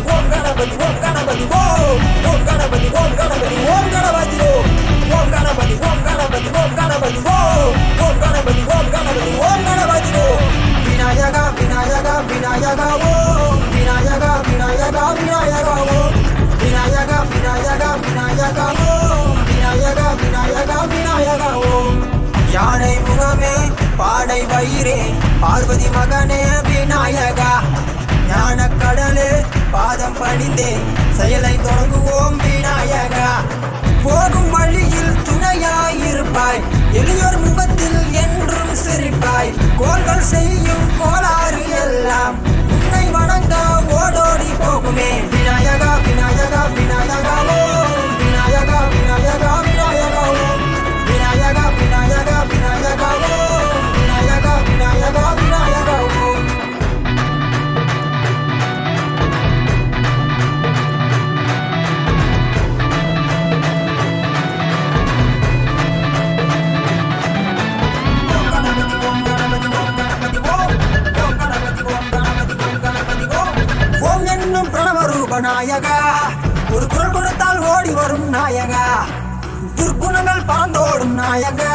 கணபதி ஓம் கணபதி ஓம் கணபதி ஓம் கணபதி ஓம் கணபதி ஓம் கணபதி ஓம் கணபதி ஓம் கணபதி ஓம் கணபதி ஓம் கணபதி ஓம் கணபதி ஓம் கணபதி விநாயகா விநாயகா விநாயகா ஓம் விநாயகா விநாயகா விநாயகா ஓம் விநாயகா விநாயகா விநாயகா ஓம் விநாயகா விநாயகா விநாயகா ஓம் யானை முகமே பாடை வயிறே பார்வதி மகனே விநாயகா ஞான கடலே பாதம் பணிந்தே செயலை தொடங்குவோம் விநாயகா போகும் வழியில் துணையாயிருப்பாய் எளியோர் முகத்தில் என்றும் சிரிப்பாய் கோள்கள் செய்யும் கோளாறு எல்லாம் உன்னை வணங்க ஓடோடி போகுமே விநாயகா விநாயகா விநாயகா ஓம் விநாயகா விநாயகா விநாயகா ஓம் விநாயகா விநாயகா விநாயகா ஓம் விநாயகா விநாயகா விநாயகா ஓம் நாயகா ஒரு குரல் கொடுத்தால் ஓடி வரும் நாயகா துர்க்குணங்கள் பறந்தோடும் நாயகா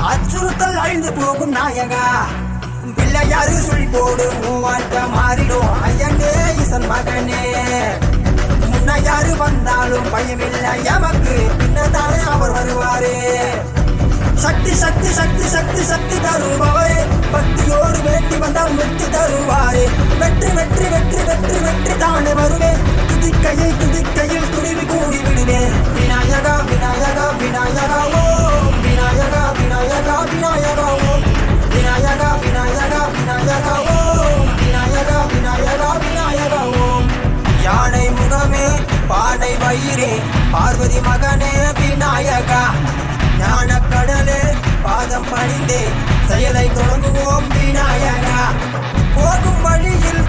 அச்சுறுத்தல் அழிந்து போகும் நாயகா பிள்ளையாரு சொல்லி போடு மூவாட்ட மாறிடும் ஐயனே ஈசன் மகனே முன்ன யாரு வந்தாலும் பயமில்லை எமக்கு பின்னதானே அவர் வருவாரே சக்தி சக்தி சக்தி சக்தி சக்தி தருபவரே பக்தியோடு வேட்டி வந்தால் வெற்றி தருவாரே வெற்றி வெற்றி வெற்றி வெற்றி வெற்றி தானே வருவேன் துதிக்கையில் துணிவி கூடி விடுவேன் விநாயகா விநாயகா விநாயகா ஓம் விநாயகா விநாயகா விநாயகா ஓம் விநாயகா விநாயகா விநாயகா ஓம் விநாயகா விநாயகா விநாயகா ஓம் யானை முகமே பாடை வயிறே பார்வதி மகனே விநாயகா ஞான கடலே பாதம் பணிந்தே செயலை தொடங்குவோம் விநாயகா போகும் வழியில்